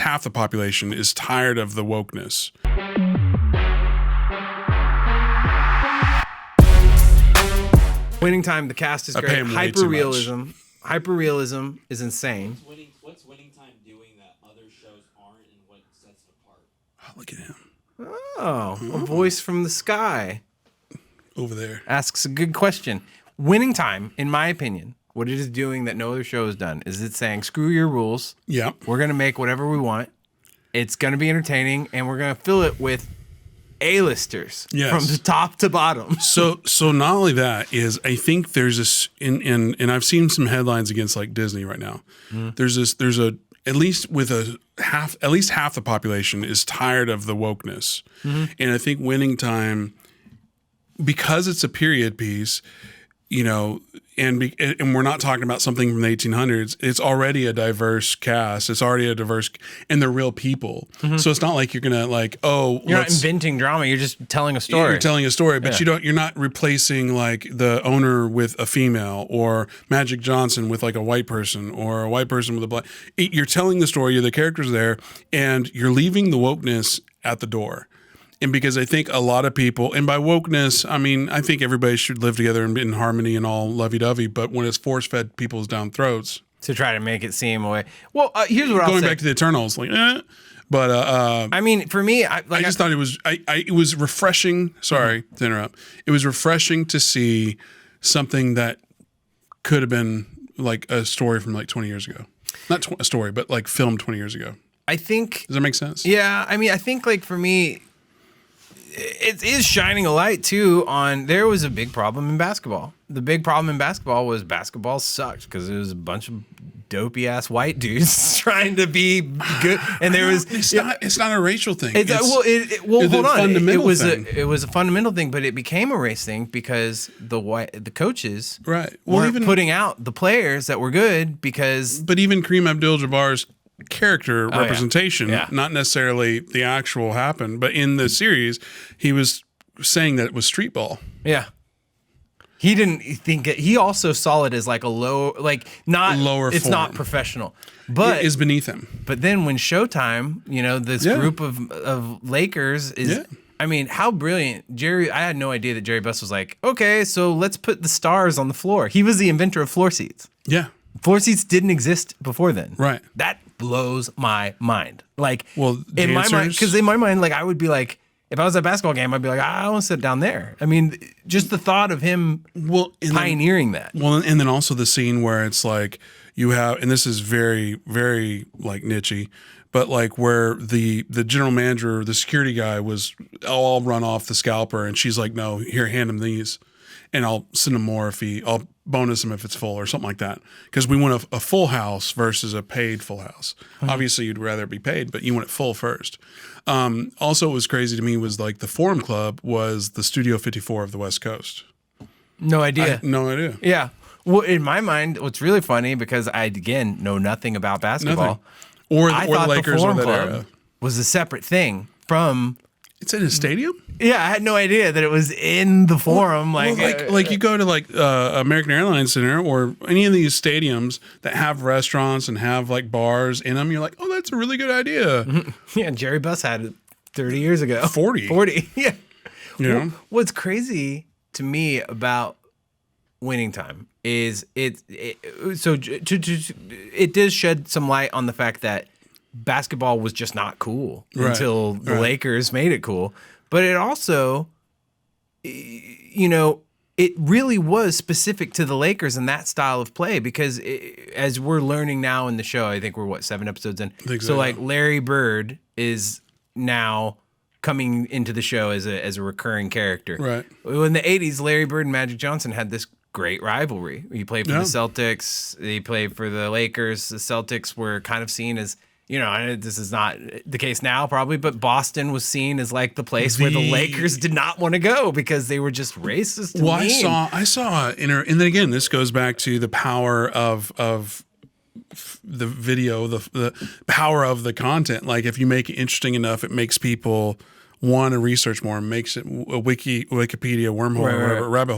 least half the population is tired of the wokeness. Winning Time, the cast is I great. pay him way too much. Hyperrealism is insane. What's Winning Time doing that other shows aren't, and what sets it apart? Oh, look at him Oh, a voice from the sky over there. asks a good question. Winning Time, in my opinion, what it is doing that no other show has done is it's saying, screw your rules. Yeah. We're going to make whatever we want. It's going to be entertaining, and we're going to fill it with A-listers Yes. from the top to bottom. So not only that is, I think there's this and I've seen some headlines against like Disney right now. There's at least half the population is tired of the wokeness. And I think Winning Time, because it's a period piece, you know, and we're not talking about something from the 1800s. It's already a diverse cast. It's already a diverse, and they're real people. So it's not like you're gonna like, oh, You're not inventing drama. You're just telling a story. You're telling a story, but you're not replacing like the owner with a female, or Magic Johnson with like a white person, or a white person with a black. You're telling the story. The character's there, and you're leaving the wokeness at the door. And because I think a lot of people, and by wokeness, I mean, I think everybody should live together and be in harmony and all lovey-dovey, but when it's force-fed people's down throats. To try to make it seem away. Well, here's what I'll say. Going back to the Eternals, like, But I mean, for me, I just thought it was, it was refreshing. Sorry to interrupt. It was refreshing to see something that could have been like a story from like 20 years ago. Not a story, but like filmed 20 years ago. I think. Does that make sense? Yeah. I mean, I think like for me, it is shining a light too on, there was a big problem in basketball. The big problem in basketball was basketball sucked because it was a bunch of dopey ass white dudes trying to be good, and there was it's not a racial thing. Hold on. It was a fundamental thing, but it became a race thing because the coaches weren't putting out the players that were good because. But even Kareem Abdul-Jabbar's character representation, not necessarily the actual happened, but in the series, he was saying that it was street ball. Yeah. He didn't think it. He also saw it as like a lower It's form. not professional, but it is beneath him. But then when Showtime, this group of Lakers is. Yeah. I mean, how brilliant Jerry! I had no idea that Jerry Buss was like, okay, so let's put the stars on the floor. He was the inventor of floor seats. Yeah. Floor seats didn't exist before then. Right. That blows my mind. Like, well, in my mind, because in my mind, like I would be like, if I was at a basketball game, I'd be like, I want to sit down there. I mean, just the thought of him pioneering that. Well, and then also the scene where it's like you have, and this is very, very like niche-y, but like where the general manager, the security guy was all run off the scalper, and she's like, no, here, hand him these, and I'll send him more I'll bonus him if it's full or something like that. Because we want a full house versus a paid full house. Mm-hmm. Obviously, you'd rather be paid, but you want it full first. Also, what was crazy to me was like the Forum Club was the Studio 54 of the West Coast. No idea. No idea. Yeah. Well, in my mind, what's really funny, because I, again, know nothing about basketball. Or the Lakers or that era. Was a separate thing from... It's in a stadium? Yeah, I had no idea that it was in the Forum. Like you go to like American Airlines Center or any of these stadiums that have restaurants and have like bars in them. You're like, oh, that's a really good idea. Mm-hmm. Yeah, Jerry Buss had it 30 years ago. 40. Yeah. Well, what's crazy to me about Winning Time is it does shed some light on the fact that basketball was just not cool until the Lakers made it cool. But it also, it really was specific to the Lakers and that style of play because as we're learning now in the show, I think we're 7 episodes in. So like Larry Bird is now coming into the show as a recurring character. Right. In the 80s, Larry Bird and Magic Johnson had this great rivalry. He played for the Celtics. He played for the Lakers. The Celtics were kind of seen as, this is not the case now probably, but Boston was seen as like the place where the Lakers did not want to go because they were just racist. And mean. I saw, and then again, this goes back to the power of the video, the power of the content. Like if you make it interesting enough, it makes people want to research more, makes it a Wikipedia wormhole or whatever, rabbit hole.